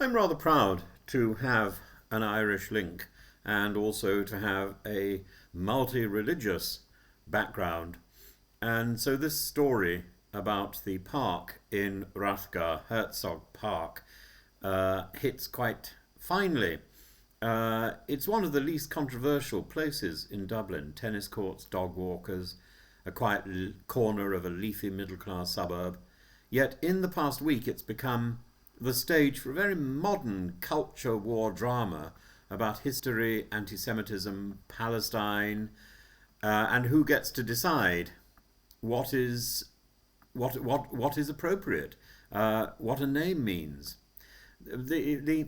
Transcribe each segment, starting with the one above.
I'm rather proud to have an Irish link and also to have a multi-religious background. And so this story about the park in Rathgar, Herzog Park, hits quite finely. It's one of the least controversial places in Dublin. Tennis courts, dog walkers, a quiet corner of a leafy middle-class suburb. Yet in the past week it's become the stage for a very modern culture war drama about history, anti-Semitism, Palestine, and who gets to decide what is appropriate, what a name means. The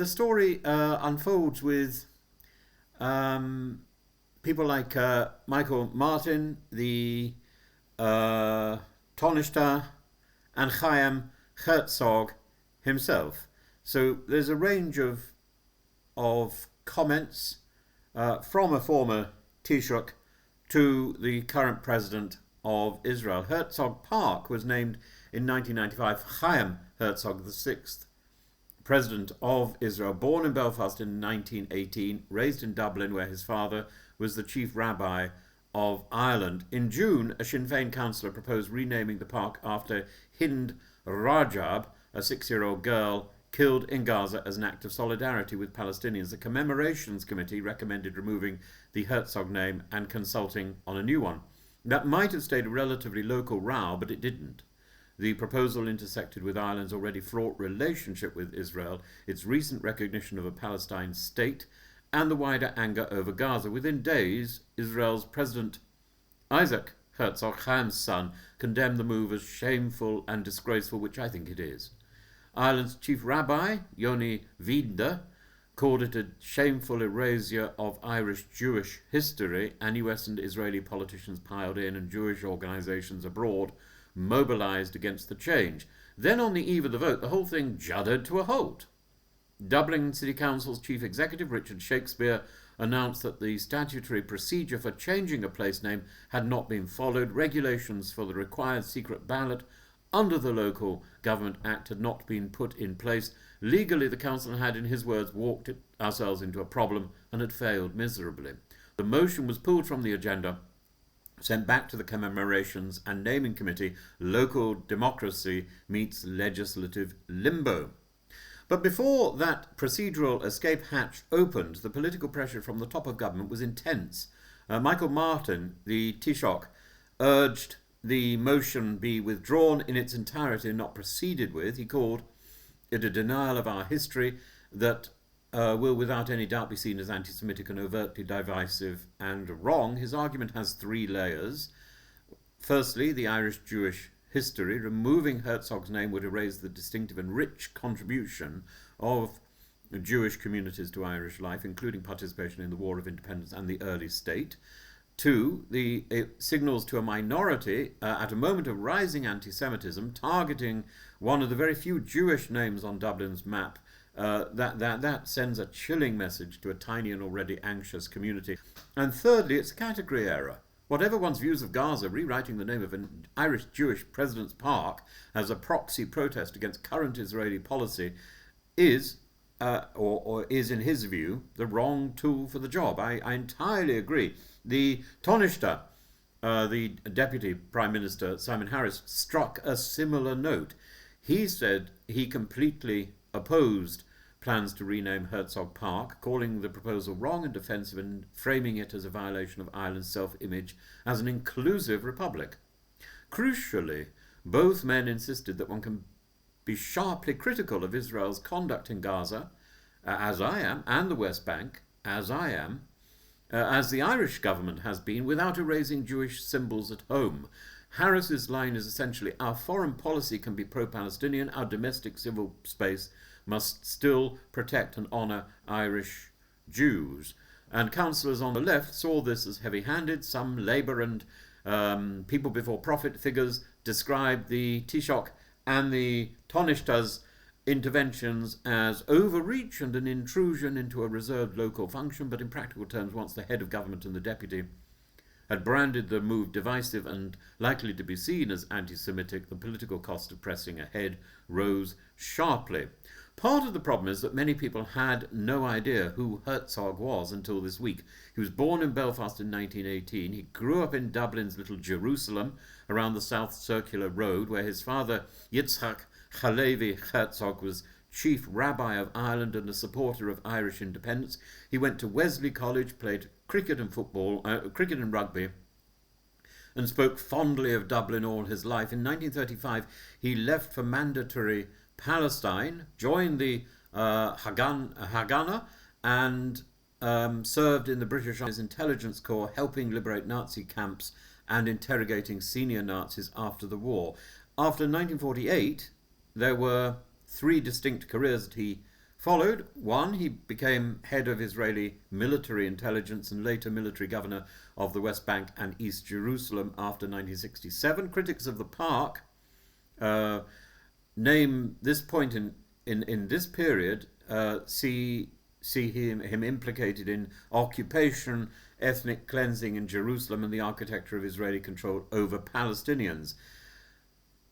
story unfolds with people like Michael Martin, the Taoiseach, and Haim Herzog himself. So there's a range of comments from a former Taoiseach to the current president of Israel. Herzog Park was named in 1995 Chaim Herzog, the sixth president of Israel, born in Belfast in 1918, raised in Dublin where his father was the chief rabbi of Ireland. In June, a Sinn Féin councillor proposed renaming the park after Hind Rajab, a 6-year-old girl killed in Gaza as an act of solidarity with Palestinians. The Commemorations Committee recommended removing the Herzog name and consulting on a new one. That might have stayed a relatively local row, but it didn't. The proposal intersected with Ireland's already fraught relationship with Israel, its recent recognition of a Palestine state, and the wider anger over Gaza. Within days, Israel's President Isaac Herzog, Chaim's son, condemned the move as shameful and disgraceful, which I think it is. Ireland's chief rabbi, Yoni Vida, called it a shameful erasure of Irish Jewish history, and US and Israeli politicians piled in and Jewish organisations abroad mobilised against the change. Then on the eve of the vote, the whole thing juddered to a halt. Dublin City Council's chief executive, Richard Shakespeare, announced that the statutory procedure for changing a place name had not been followed. Regulations for the required secret ballot under the Local Government Act had not been put in place. Legally, the council had, in his words, walked ourselves into a problem and had failed miserably. The motion was pulled from the agenda, sent back to the Commemorations and Naming Committee. Local democracy meets legislative limbo. But before that procedural escape hatch opened, the political pressure from the top of government was intense. Michael Martin, the Taoiseach, urged the motion be withdrawn in its entirety and not proceeded with. He called it a denial of our history that will without any doubt be seen as anti-Semitic and overtly divisive and wrong. His argument has three layers. Firstly, the Irish-Jewish history. Removing Herzog's name would erase the distinctive and rich contribution of Jewish communities to Irish life, including participation in the War of Independence and the early state. Two, it signals to a minority at a moment of rising anti-Semitism, targeting one of the very few Jewish names on Dublin's map. That sends a chilling message to a tiny and already anxious community. And thirdly, it's a category error. Whatever one's views of Gaza, rewriting the name of an Irish-Jewish President's Park as a proxy protest against current Israeli policy is, or is in his view, the wrong tool for the job. I entirely agree. The Taoiseach, the Deputy Prime Minister, Simon Harris, struck a similar note. He said he completely opposed plans to rename Herzog Park, calling the proposal wrong and defensive and framing it as a violation of Ireland's self-image as an inclusive republic. Crucially, both men insisted that one can be sharply critical of Israel's conduct in Gaza, as I am, and the West Bank, as I am, as the Irish government has been, without erasing Jewish symbols at home. Harris's line is essentially, our foreign policy can be pro-Palestinian, our domestic civil space must still protect and honour Irish Jews. And councillors on the left saw this as heavy-handed. Some Labour and people before profit figures described the Taoiseach and the Taoiseach's interventions as overreach and an intrusion into a reserved local function, but in practical terms, once the head of government and the deputy had branded the move divisive and likely to be seen as anti-Semitic, the political cost of pressing ahead rose sharply. Part of the problem is that many people had no idea who Herzog was until this week. He was born in Belfast in 1918. He grew up in Dublin's little Jerusalem around the South Circular Road, where his father, Yitzhak Halevi Herzog, was chief rabbi of Ireland and a supporter of Irish independence. He went to Wesley College, played cricket and rugby, and spoke fondly of Dublin all his life. In 1935, he left for mandatory Palestine, joined the Haganah, and served in the British Army's intelligence corps, helping liberate Nazi camps and interrogating senior Nazis after the war. After 1948, there were three distinct careers that he followed. One, he became head of Israeli military intelligence and later military governor of the West Bank and East Jerusalem after 1967. Critics of the park name this point in this period, see him implicated in occupation, ethnic cleansing in Jerusalem, and the architecture of Israeli control over Palestinians.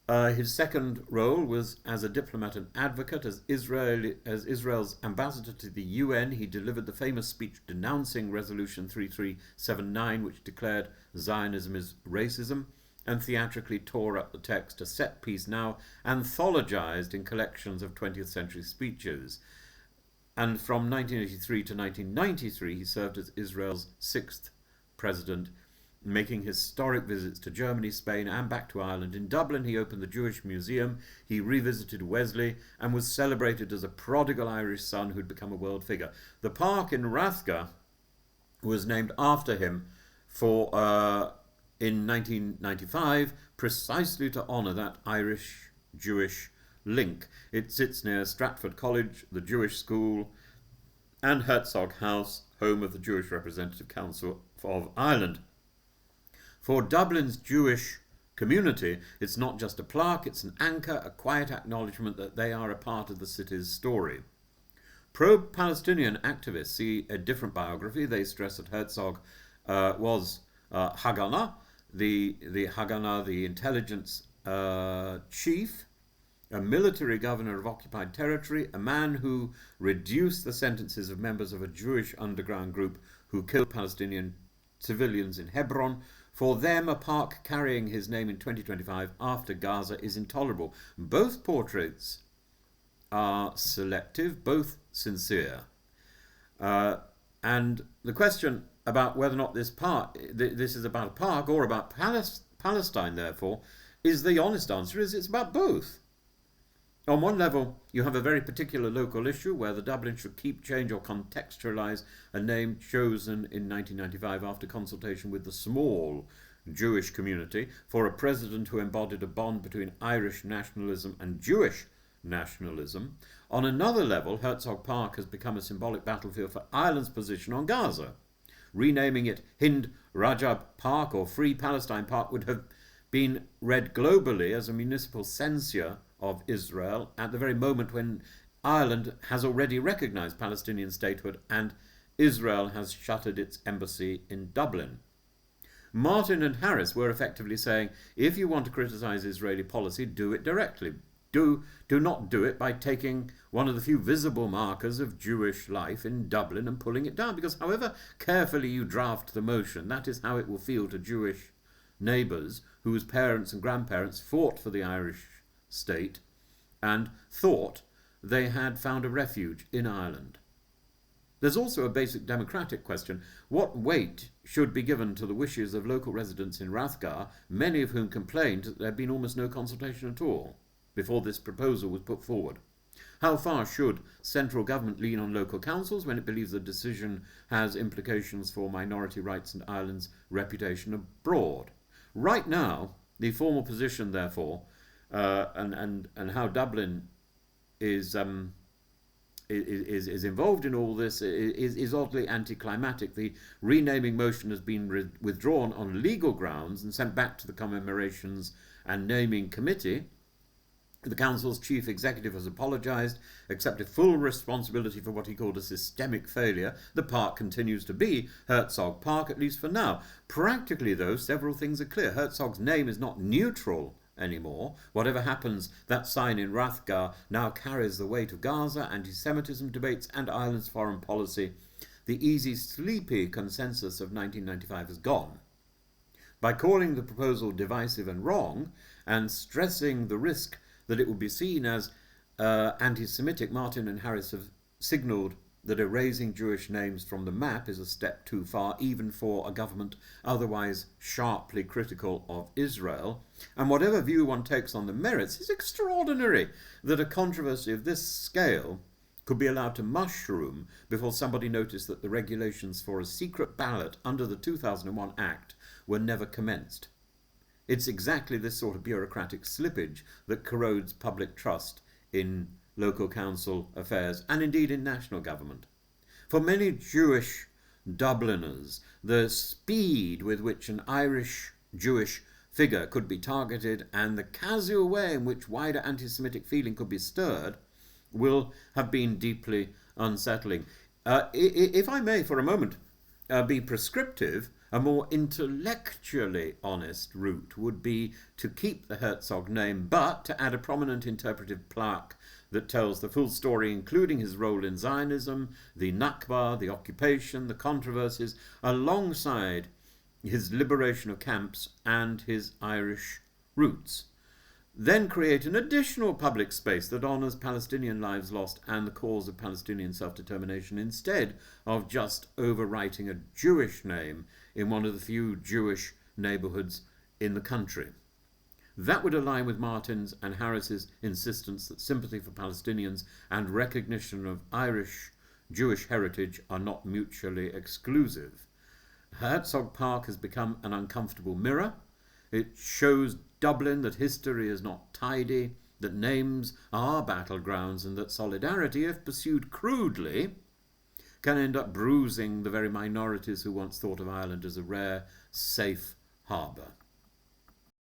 His second role was as a diplomat and advocate. As Israel's ambassador to the UN, he delivered the famous speech denouncing Resolution 3379, which declared Zionism is racism, and theatrically tore up the text, a set piece now anthologized in collections of 20th century speeches. And from 1983 to 1993, he served as Israel's sixth president, making historic visits to Germany, Spain, and back to Ireland. In Dublin, he opened the Jewish Museum, he revisited Wesley, and was celebrated as a prodigal Irish son who'd become a world figure. The park in Rathgar was named after him in 1995, precisely to honour that Irish-Jewish link. It sits near Stratford College, the Jewish School, and Herzog House, home of the Jewish Representative Council of Ireland. For Dublin's Jewish community, it's not just a plaque, it's an anchor, a quiet acknowledgement that they are a part of the city's story. Pro-Palestinian activists see a different biography. They stress that Herzog was Haganah, the Haganah, the intelligence chief, a military governor of occupied territory, a man who reduced the sentences of members of a Jewish underground group who killed Palestinian civilians in Hebron. For them, a park carrying his name in 2025 after Gaza is intolerable. Both portraits are selective, both sincere. And the question about whether or not this is about a park or about Palestine, therefore, is the honest answer is it's about both. On one level, you have a very particular local issue, whether Dublin should keep, change or contextualise a name chosen in 1995 after consultation with the small Jewish community for a president who embodied a bond between Irish nationalism and Jewish nationalism. On another level, Herzog Park has become a symbolic battlefield for Ireland's position on Gaza. Renaming it Hind Rajab Park or Free Palestine Park would have been read globally as a municipal censure of Israel at the very moment when Ireland has already recognised Palestinian statehood and Israel has shuttered its embassy in Dublin. Martin and Harris were effectively saying, if you want to criticise Israeli policy, do it directly. Do not do it by taking one of the few visible markers of Jewish life in Dublin and pulling it down, because however carefully you draft the motion, that is how it will feel to Jewish neighbours whose parents and grandparents fought for the Irish state and thought they had found a refuge in Ireland. There's also a basic democratic question. What weight should be given to the wishes of local residents in Rathgar, many of whom complained that there had been almost no consultation at all before this proposal was put forward? How far should central government lean on local councils when it believes the decision has implications for minority rights and Ireland's reputation abroad? Right now, the formal position, therefore, and how Dublin is involved in all this is oddly anticlimactic. The renaming motion has been withdrawn on legal grounds and sent back to the Commemorations and Naming Committee. The Council's chief executive has apologised, accepted full responsibility for what he called a systemic failure. The park continues to be Herzog Park, at least for now. Practically, though, several things are clear. Herzog's name is not neutral anymore. Whatever happens, that sign in Rathgar now carries the weight of Gaza, anti-Semitism debates, and Ireland's foreign policy. The easy, sleepy consensus of 1995 is gone. By calling the proposal divisive and wrong, and stressing the risk that it would be seen as anti-Semitic, Martin and Harris have signalled that erasing Jewish names from the map is a step too far, even for a government otherwise sharply critical of Israel. And whatever view one takes on the merits, it's extraordinary that a controversy of this scale could be allowed to mushroom before somebody noticed that the regulations for a secret ballot under the 2001 Act were never commenced. It's exactly this sort of bureaucratic slippage that corrodes public trust in local council affairs and indeed in national government. For many Jewish Dubliners, the speed with which an Irish Jewish figure could be targeted and the casual way in which wider anti-Semitic feeling could be stirred will have been deeply unsettling. If I may for a moment be prescriptive, a more intellectually honest route would be to keep the Herzog name, but to add a prominent interpretive plaque that tells the full story, including his role in Zionism, the Nakba, the occupation, the controversies, alongside his liberation of camps and his Irish roots. Then create an additional public space that honours Palestinian lives lost and the cause of Palestinian self-determination, instead of just overwriting a Jewish name in one of the few Jewish neighbourhoods in the country. That would align with Martin's and Harris's insistence that sympathy for Palestinians and recognition of Irish Jewish heritage are not mutually exclusive. Herzog Park has become an uncomfortable mirror. It shows Dublin that history is not tidy, that names are battlegrounds, and that solidarity, if pursued crudely, can end up bruising the very minorities who once thought of Ireland as a rare, safe harbour.